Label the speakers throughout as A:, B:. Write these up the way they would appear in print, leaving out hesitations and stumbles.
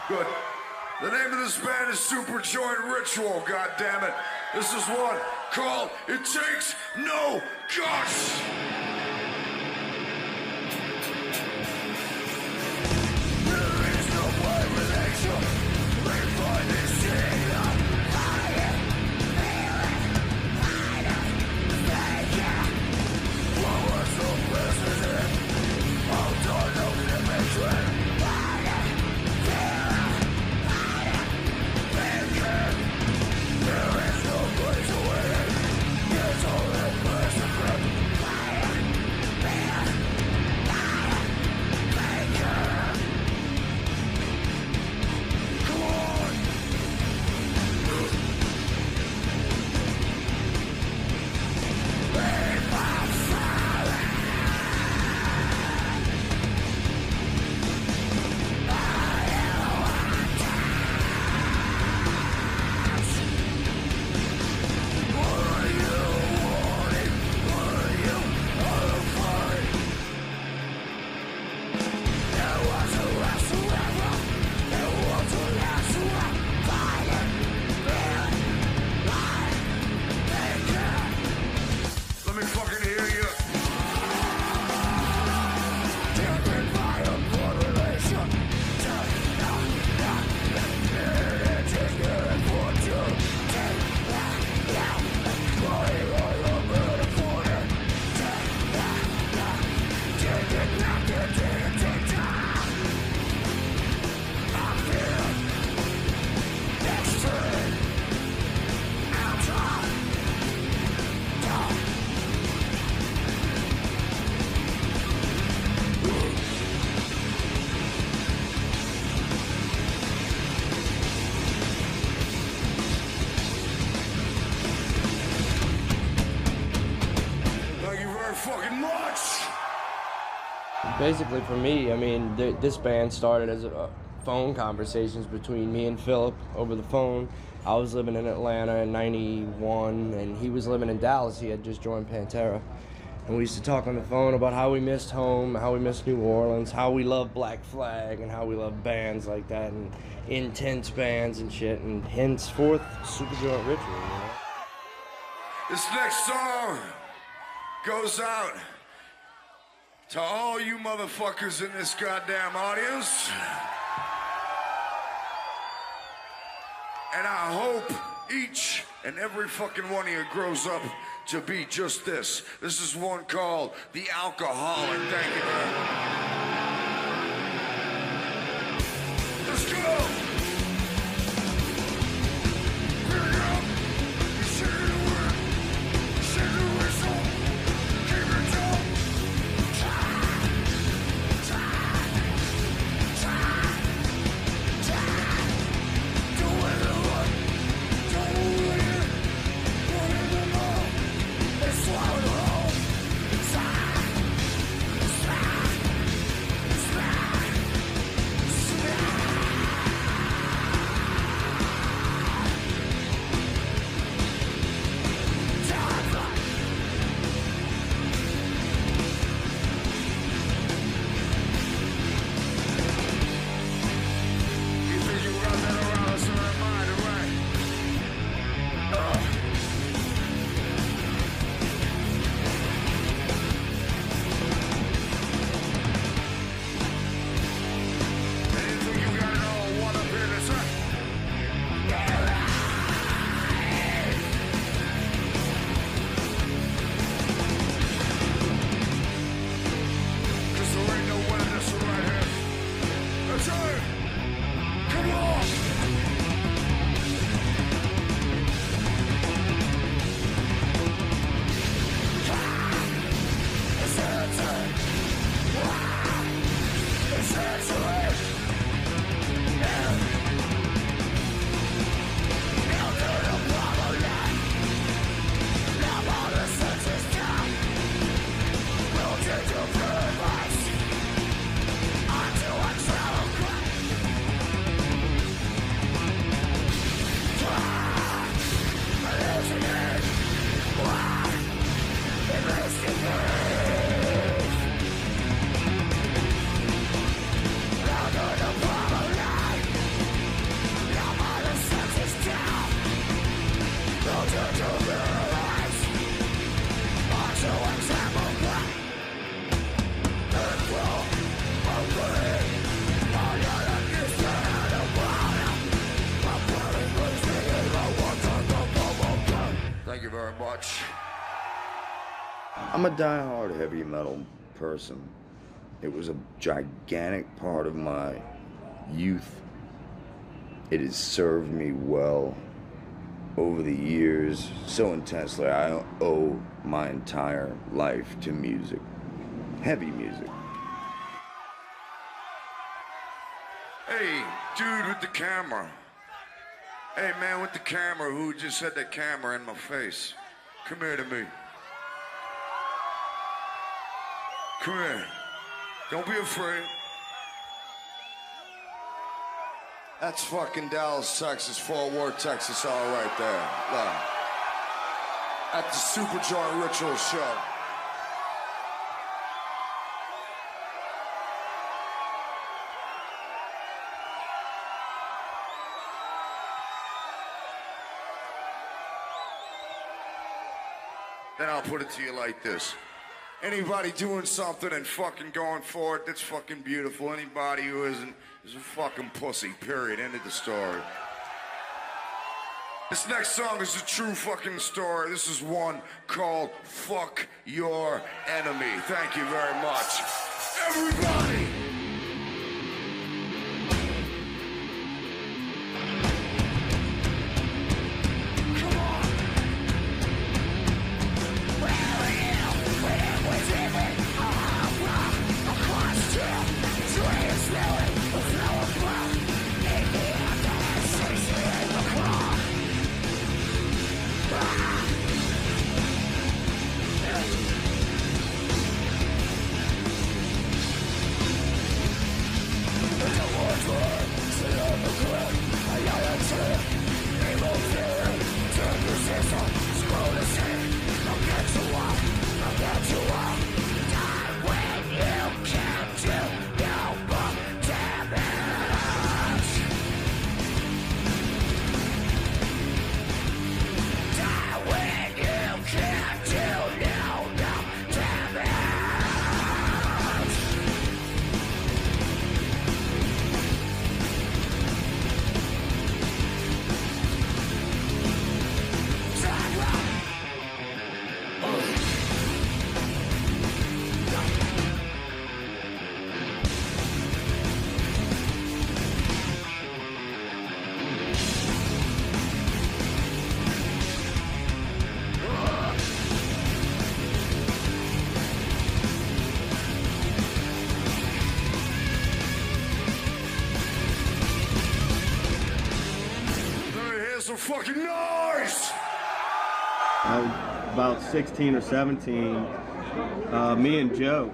A: Good. The name of this band is Superjoint Ritual, goddammit. This is one called It Takes No Guts.
B: Basically, for me, I mean, this band started as phone conversations between me and Philip over the phone. I was living in Atlanta in '91, and he was living in Dallas. He had just joined Pantera. And we used to talk on the phone about how we missed home, how we missed New Orleans, how we love Black Flag, and how we love bands like that, and intense bands and shit, and henceforth, Superjoint Ritual, you know?
A: This next song goes out to all you motherfuckers in this goddamn audience. And I hope each and every fucking one of you grows up to be just this. This is one called The Alcoholik. Thank you, man. Let's go! Here we go! Shake it away! Shake the whistle! Keep it up! I'm a die-hard heavy metal person. It was a gigantic part of my youth. It has served me well over the years so intensely. I owe my entire life to music. Heavy music. Hey, dude with the camera. Hey, man with the camera who just had that camera in my face. Come here to me. Come here. Don't be afraid. That's fucking Dallas, Texas, Fort Worth, Texas, all right there. Look. At the Superjoint Ritual show. Then I'll put it to you like this. Anybody doing something and fucking going for it, that's fucking beautiful. Anybody who isn't is a fucking pussy, period. End of the story. This next song is a true fucking story. This is one called Fuck Your Enemy. Thank you very much. Everybody! Fucking noise!
C: I was about 16 or 17. Me and Joe,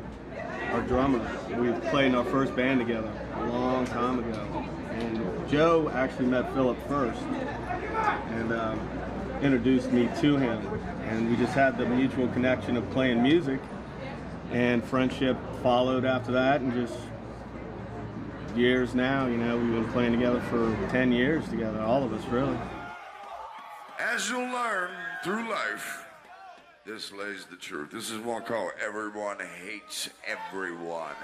C: our drummer, we played in our first band together a long time ago. And Joe actually met Philip first and introduced me to him. And we just had the mutual connection of playing music, and friendship followed after that, and just years now, you know, we've been playing together for 10 years together, all of us really.
A: As you'll learn through life, this lays the truth. This is one called Everyone Hates Everyone.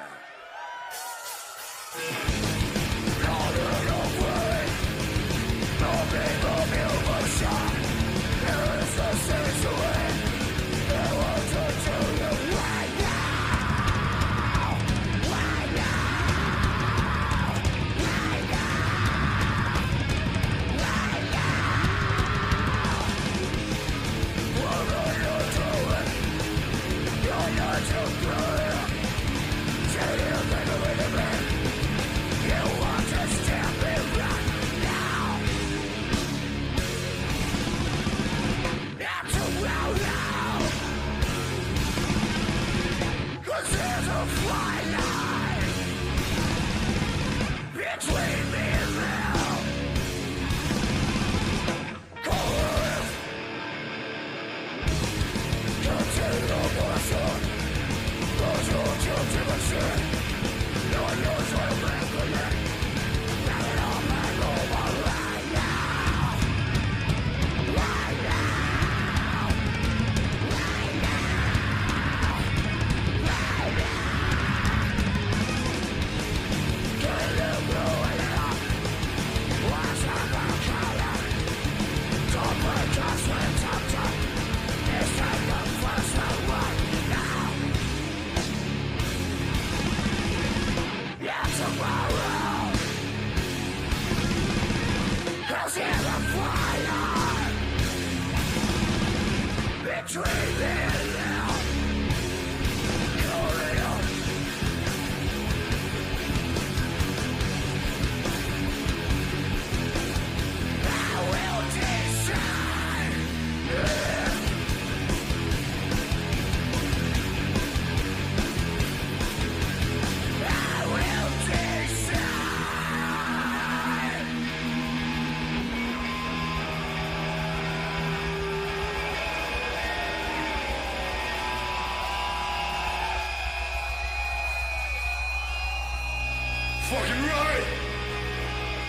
A: fucking right.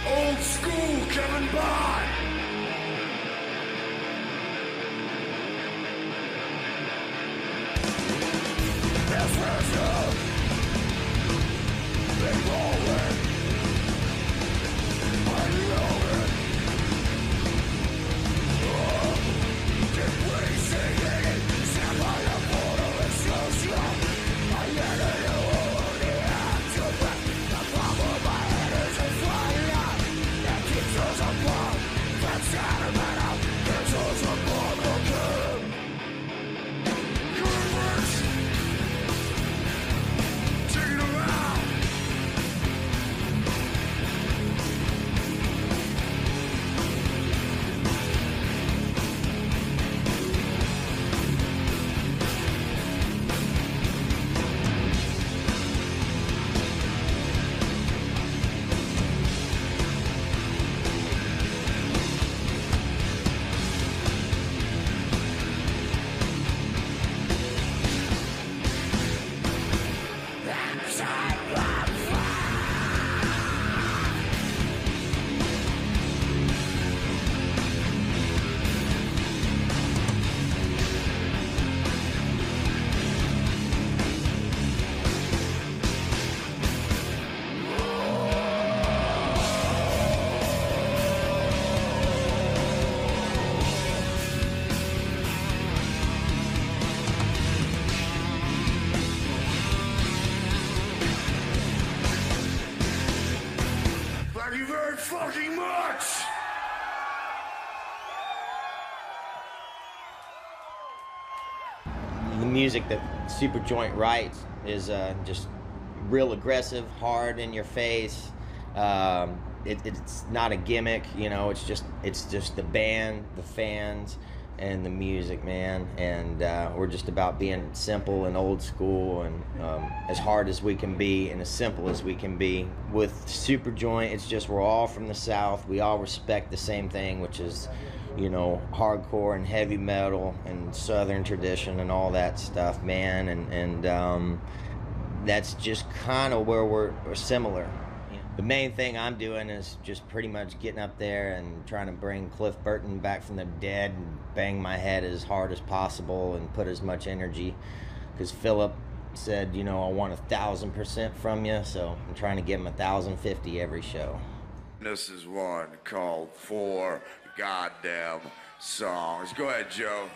A: Old school Kevin Bond. This is you. Big rolling. I know it. Deep racing it. Stand by the portal. It's so strong. I get it. The problem of my head is a fire that keeps us apart. That's sentimental. Gives us a bubble game. Universe. Take it around. Thank you very fucking much!
D: The music that Superjoint writes is just real aggressive, hard in your face. It's not a gimmick, you know. It's just the band, the fans, and the music, man. And we're just about being simple and old school, and as hard as we can be, and as simple as we can be. With Superjoint, it's just we're all from the South. We all respect the same thing, which is, you know, hardcore and heavy metal and Southern tradition and all that stuff, man. And that's just kind of where we're similar. The main thing I'm doing is just pretty much getting up there and trying to bring Cliff Burton back from the dead and bang my head as hard as possible and put as much energy. Because Philip said, you know, I want 1,000% from you, so I'm trying to give him 1,050 every show.
A: This is one called 4 Goddamn Songs. Go ahead, Joe.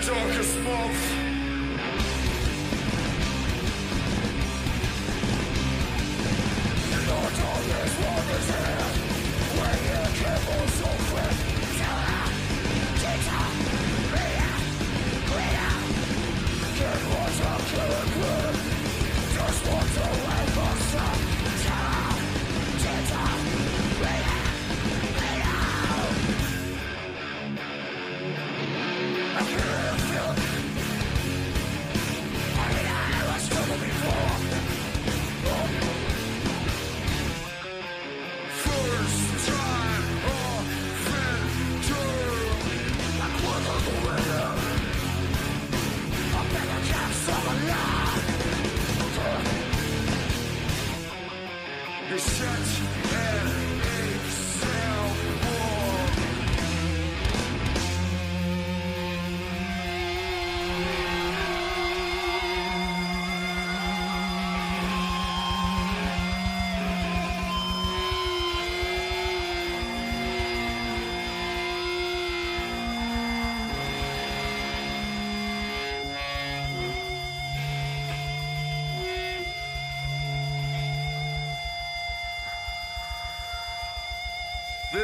A: darkest month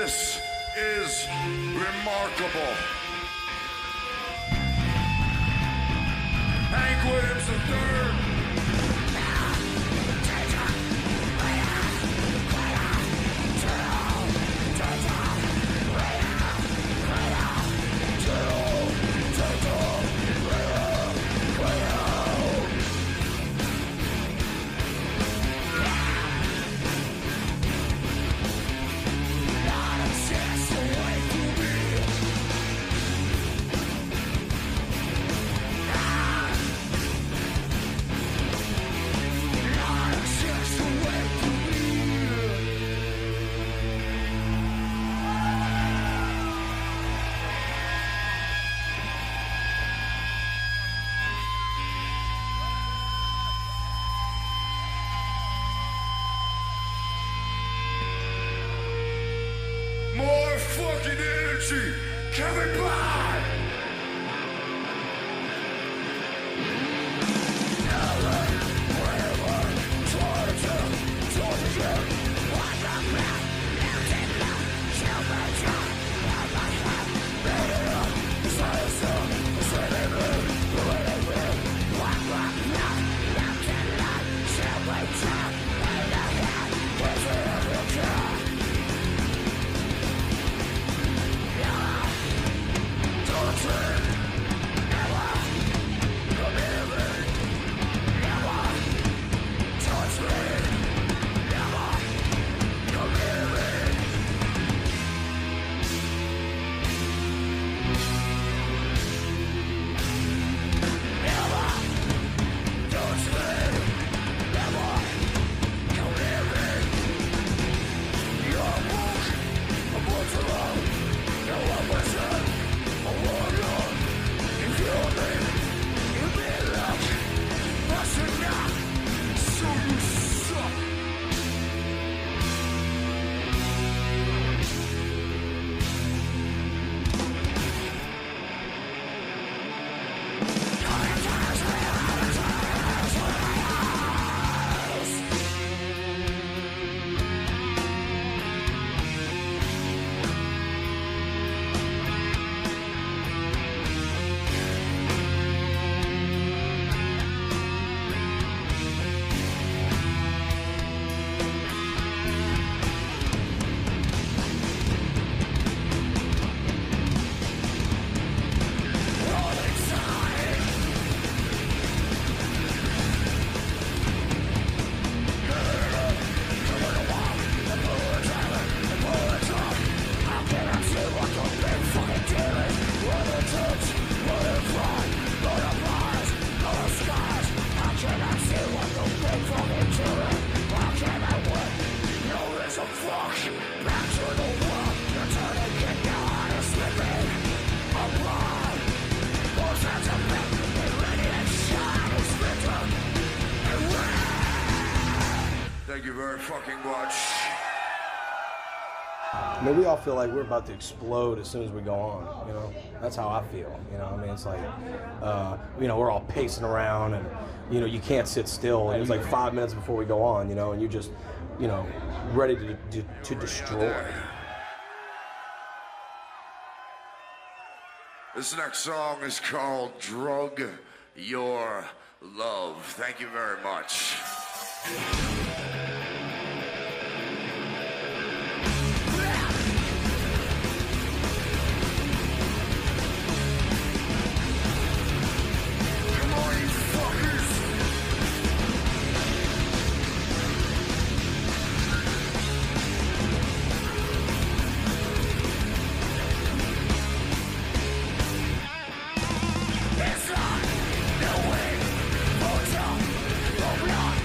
A: This is remarkable. Hank Williams III. More fucking energy coming by! Thank you very fucking much.
E: I mean, we all feel like we're about to explode as soon as we go on, you know? That's how I feel, you know? I mean, it's like, you know, we're all pacing around and, you know, you can't sit still. And it's like 5 minutes before we go on, you know, and you're just, you know, ready to destroy.
A: This next song is called Drug Your Love. Thank you very much.
F: It's not the way, hotel, no blood,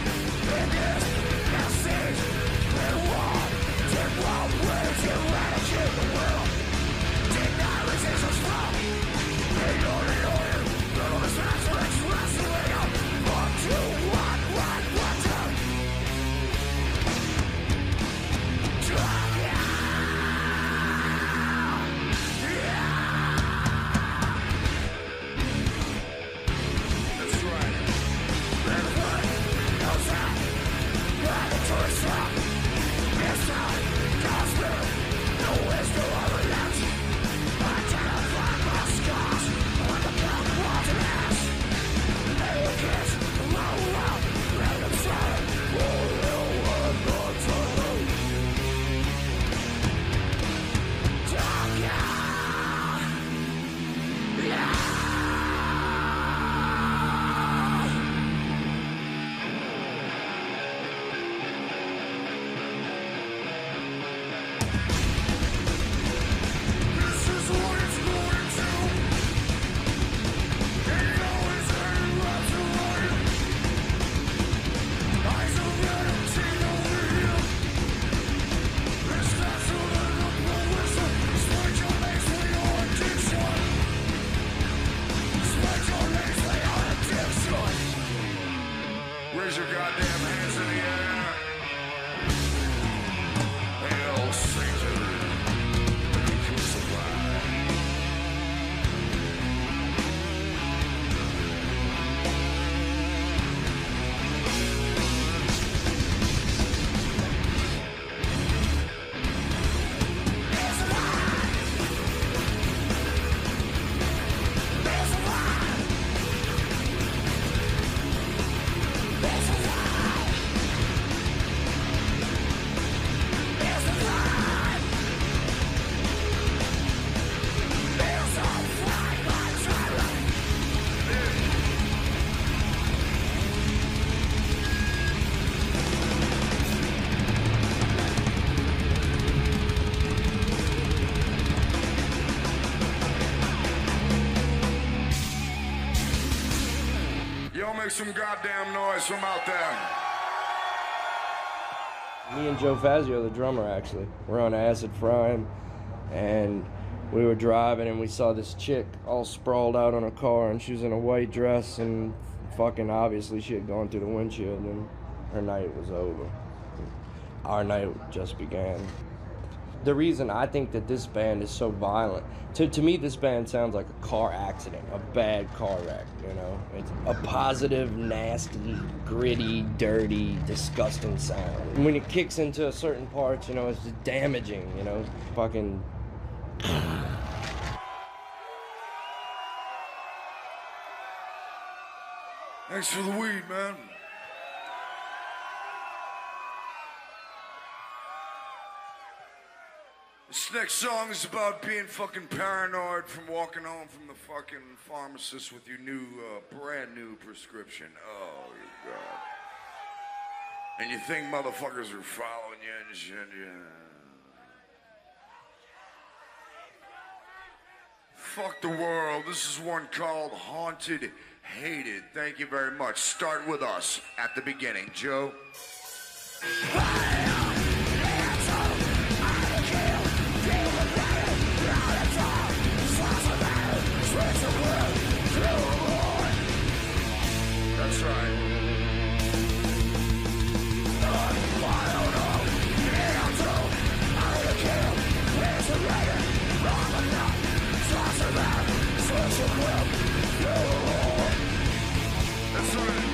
F: make some goddamn noise from out there.
B: Me and Joe Fazio, the drummer, actually, we're on Acid Frying, and we were driving and we saw this chick all sprawled out on a car, and she was in a white dress, and fucking obviously she had gone through the windshield, and her night was over. Our night just began. The reason I think that this band is so violent, to me this band sounds like a car accident, a bad car wreck, you know? It's a positive, nasty, gritty, dirty, disgusting sound. And when it kicks into certain parts, you know, it's just damaging, you know? Fucking...
F: Thanks for the weed, man. This next song is about being fucking paranoid from walking home from the fucking pharmacist with your new, brand new prescription. Oh, your God. And you think motherfuckers are following you and shit, yeah. Fuck the world. This is one called Haunted, Hated. Thank you very much. Start with us at the beginning, Joe. That's right. That's right.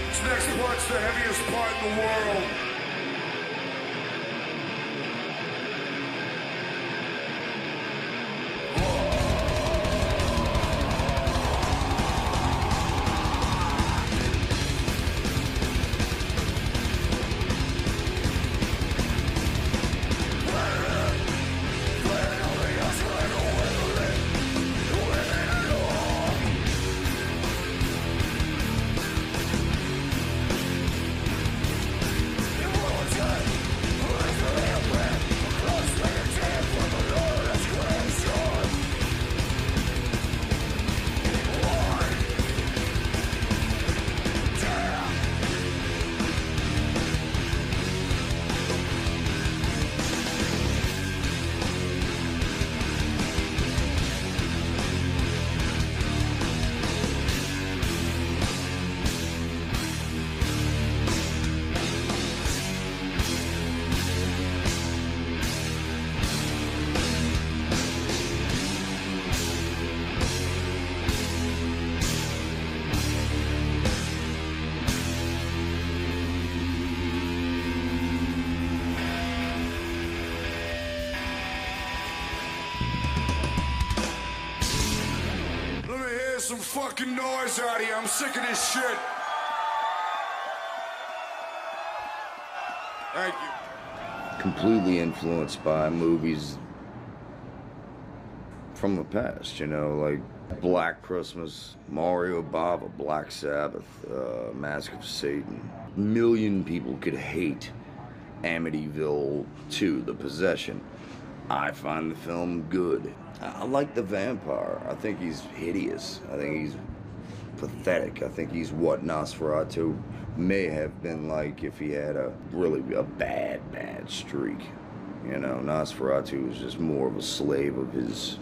F: This next part's the heaviest part in the world. Some fucking noise out here. I'm sick of this shit. Thank you.
A: Completely influenced by movies from the past, you know, like Black Christmas, Mario Bava, Black Sabbath, Mask of Satan. A million people could hate Amityville 2, The Possession. I find the film good. I like the vampire. I think he's hideous. I think he's pathetic. I think he's what Nosferatu may have been like if he had a bad streak. You know, Nosferatu was just more of a slave of his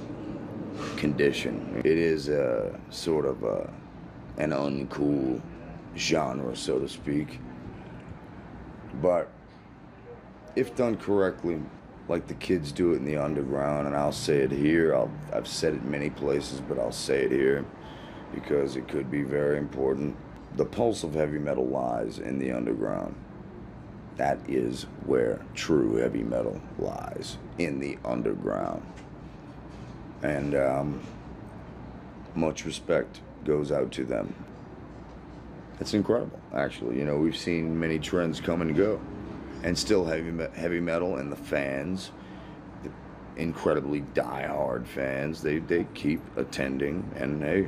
A: condition. It is a sort of an uncool genre, so to speak. But if done correctly, like the kids do it in the underground, and I'll say it here. I've said it many places, but I'll say it here because it could be very important. The pulse of heavy metal lies in the underground. That is where true heavy metal lies, in the underground. And much respect goes out to them. It's incredible, actually. You know, we've seen many trends come and go, and still heavy metal and the fans, the incredibly die-hard fans, they keep attending, and hey,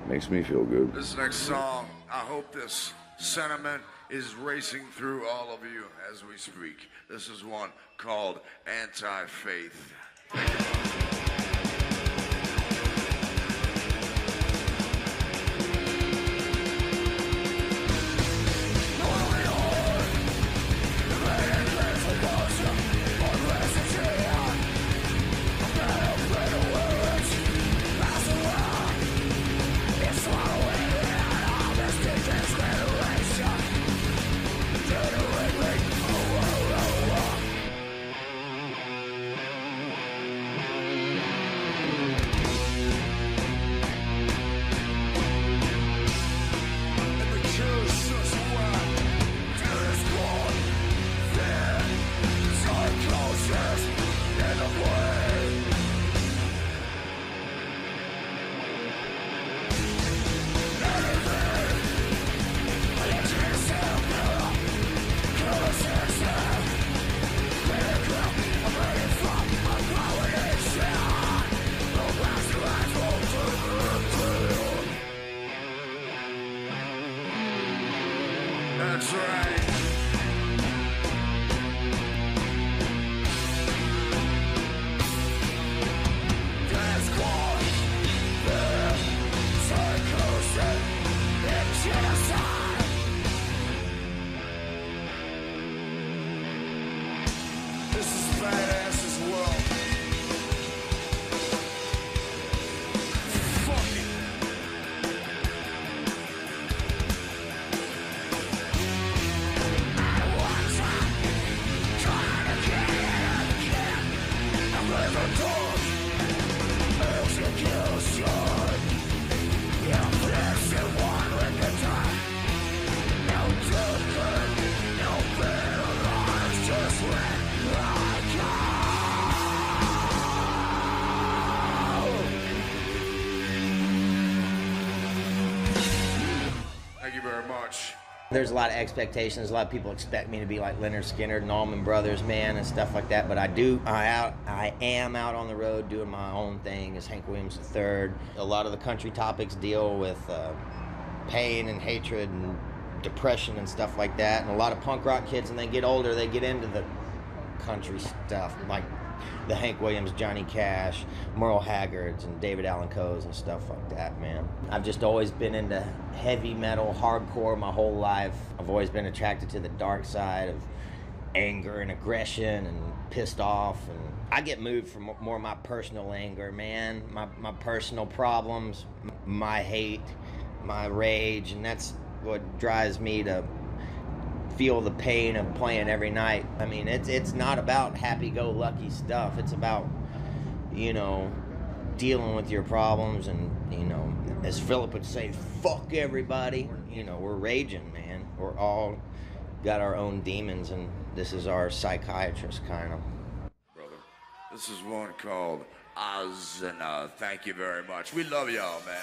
A: makes me feel good.
F: This next song, I hope this sentiment is racing through all of you as we speak. This is one called Antifaith. That's right. That's called the psychosis. It's genocide. This is badass as well. Fuck it. Thank you very much.
D: There's a lot of expectations. A lot of people expect me to be like Leonard Skinner and Allman Brothers, man, and stuff like that. But I am out on the road doing my own thing as Hank Williams III. A lot of the country topics deal with pain and hatred and depression and stuff like that. And a lot of punk rock kids, when they get older, they get into the country stuff, like the Hank Williams, Johnny Cash, Merle Haggards, and David Allan Coe's and stuff like that, man. I've just always been into heavy metal, hardcore my whole life. I've always been attracted to the dark side of anger and aggression and pissed off. And I get moved from more of my personal anger, man, my personal problems, my hate, my rage, and that's what drives me to feel the pain of playing every night. I mean, it's not about happy-go-lucky stuff. It's about, you know, dealing with your problems and, you know, as Philip would say, fuck everybody. You know, we're raging, man. We're all got our own demons, and this is our psychiatrist, kind of.
F: Brother, this is one called Ozena. Thank you very much. We love y'all, man.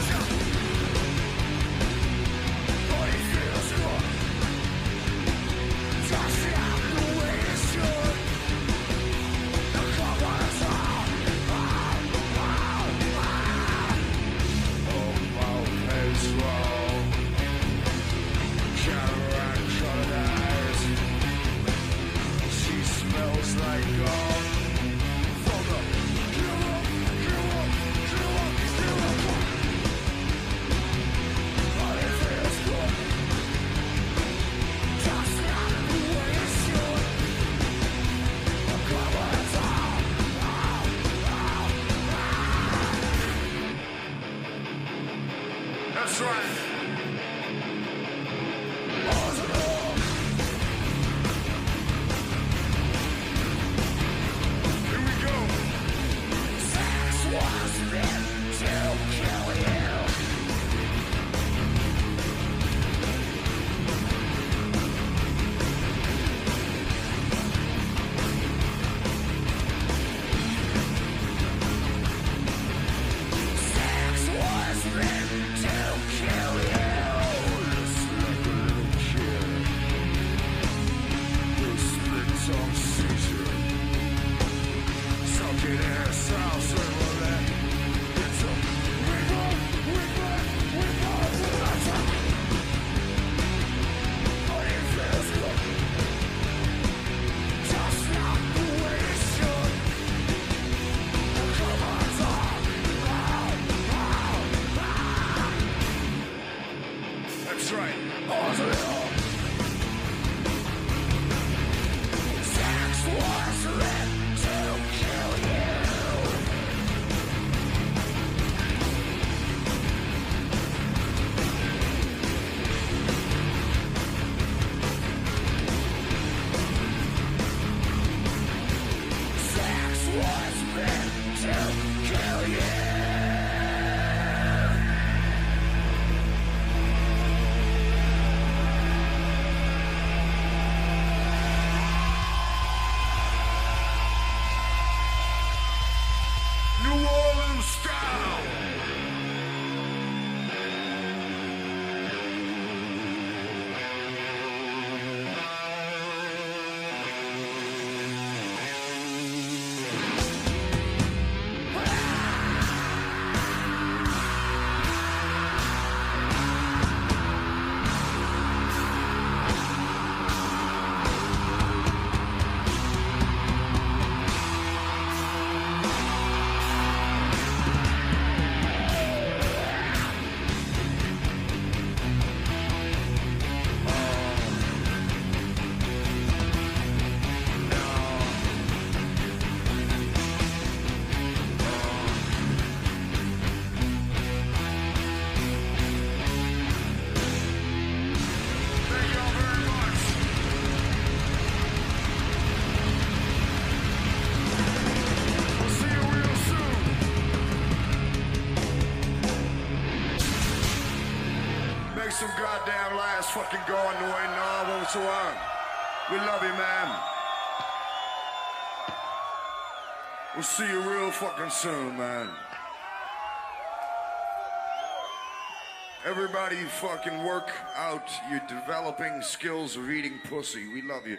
F: Show That's right. Here we go. Sex was meant to kill you. Sex was meant to kill you. It's like a little kid who spits on seizure. Sucking ass out, sort of that. It's a wiggle. That's a. But it feels good. Just not the way it should. Come on, talk. That's right. Ozena. Sex was meant to kill you. Sex was meant to kill you. New Orleans style. Thank y'all very much. We'll see you real soon. Make some goddamn lives fucking go on the way now. What's wrong? We love you, man. We'll see you real fucking soon, man. Everybody fucking work out your developing skills of eating pussy. We love you.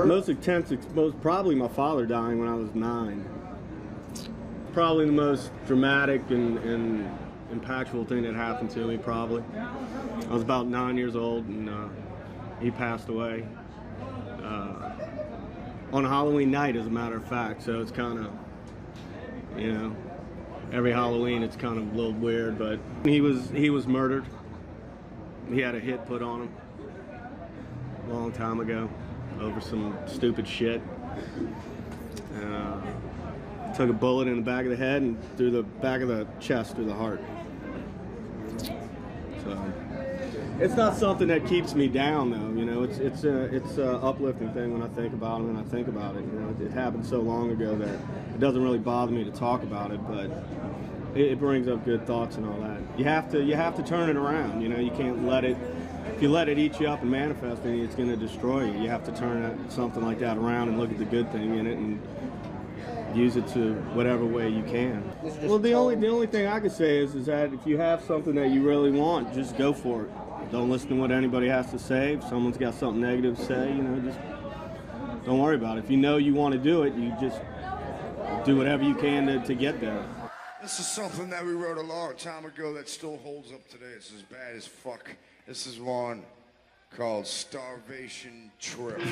C: Most intense exposed, probably my father dying when I was 9. Probably the most dramatic and impactful thing that happened to me, probably. I was about 9 years old and he passed away. On Halloween night, as a matter of fact, so it's kind of, you know, every Halloween it's kind of a little weird, but he was murdered. He had a hit put on him a long time ago over some stupid shit. Took a bullet in the back of the head and through the back of the chest, through the heart. So it's not something that keeps me down, though. You know, it's a uplifting thing when I think about it. You know, it happened so long ago that it doesn't really bother me to talk about it, but it brings up good thoughts and all that. You have to turn it around. You know, you can't let it. If you let it eat you up and manifest in you, it's going to destroy you. You have to turn something like that around and look at the good thing in it and use it to whatever way you can. Well, the only thing I can say is that if you have something that you really want, just go for it. Don't listen to what anybody has to say. If someone's got something negative to say, you know, just don't worry about it. If you know you want to do it, you just do whatever you can to get there.
F: This is something that we wrote a long time ago that still holds up today. It's as bad as fuck. This is one called Starvation Trip.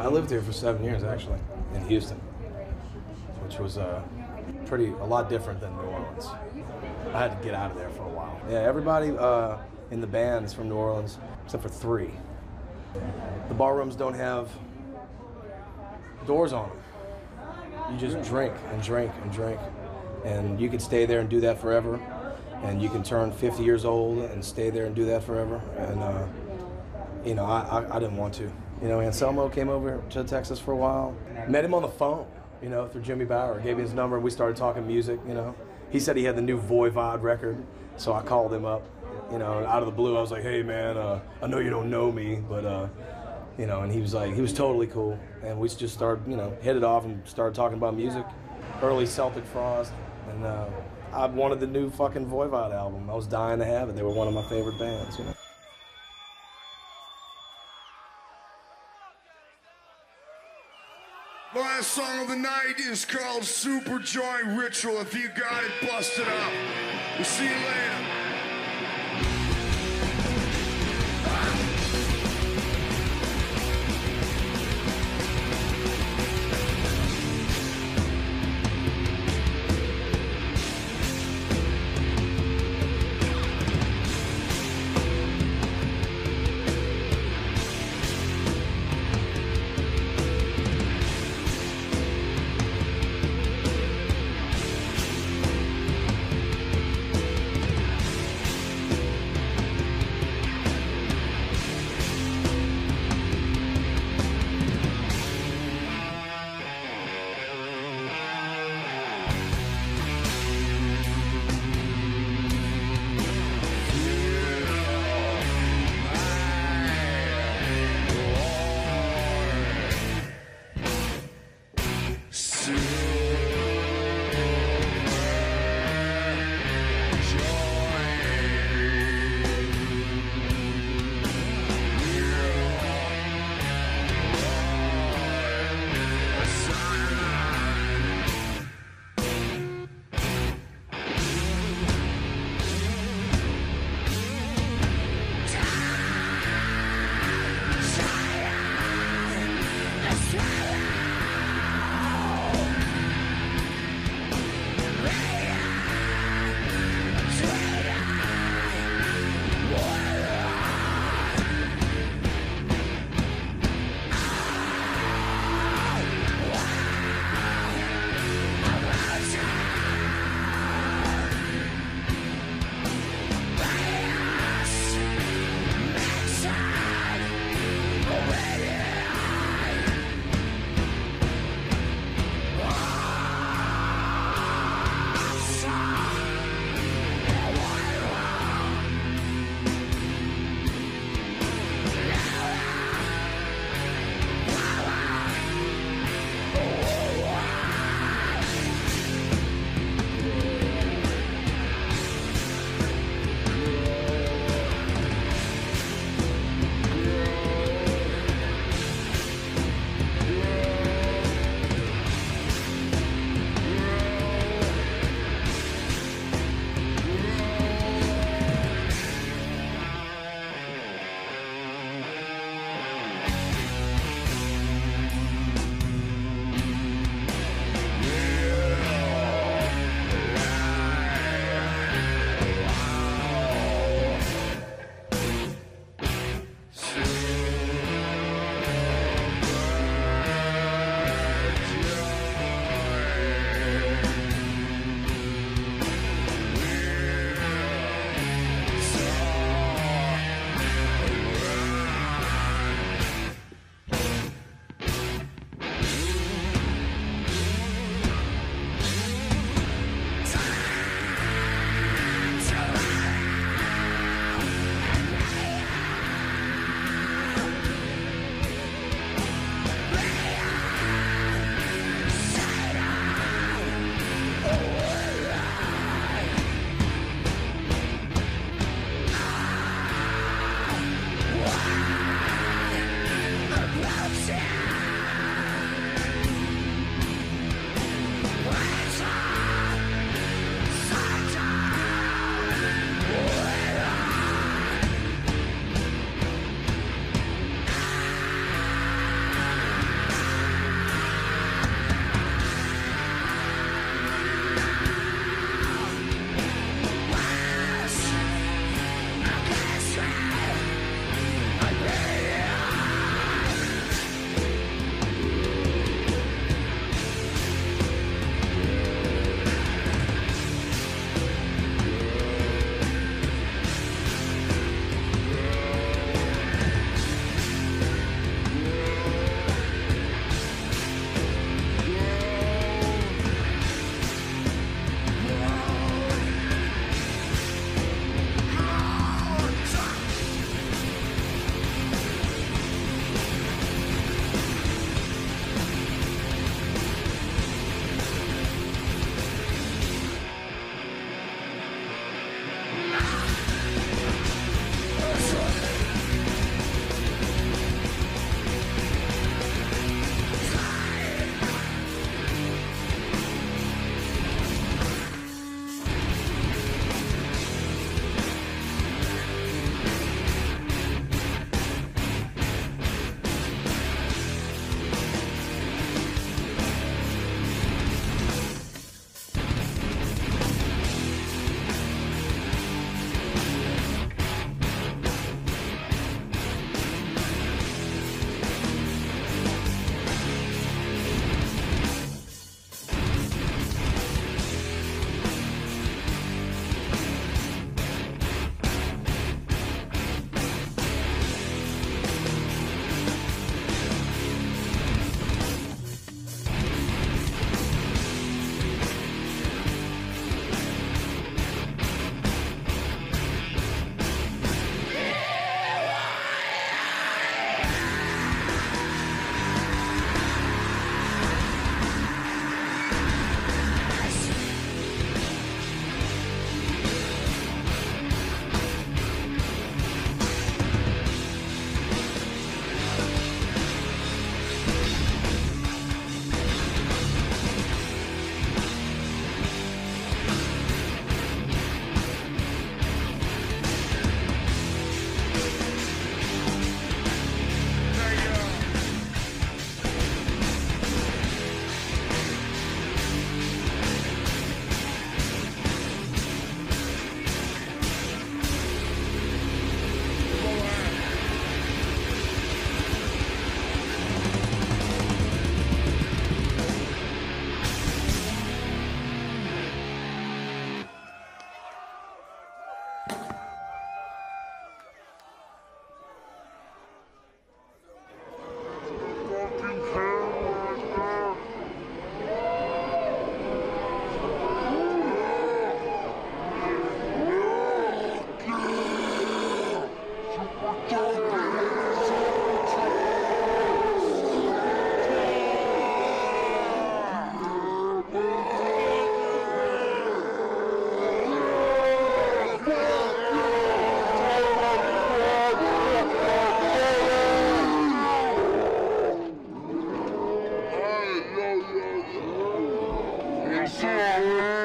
E: I lived here for 7 years, actually, in Houston, which was a lot different than New Orleans. I had to get out of there for a while. Yeah, everybody in the band is from New Orleans, except for 3. The bar rooms don't have doors on them. You just drink and drink and drink. And you can stay there and do that forever. And you can turn 50 years old and stay there and do that forever. And, you know, I didn't want to. You know, Anselmo came over to Texas for a while. Met him on the phone, you know, through Jimmy Bauer. Gave me his number and we started talking music, you know. He said he had the new Voivod record, so I called him up, you know, out of the blue. I was like, hey, man, I know you don't know me, but, you know, and he was totally cool. And we just started, you know, hit it off and started talking about music. Early Celtic Frost, and I wanted the new fucking Voivod album. I was dying to have it. They were one of my favorite bands, you know.
F: Last song of the night is called Superjoint Ritual. If you got it, bust it up. We'll see you later.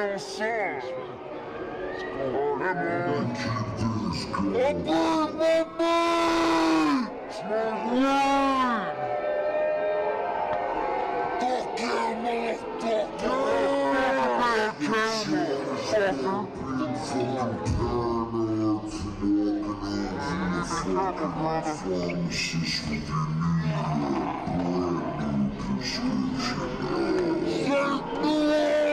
F: Take me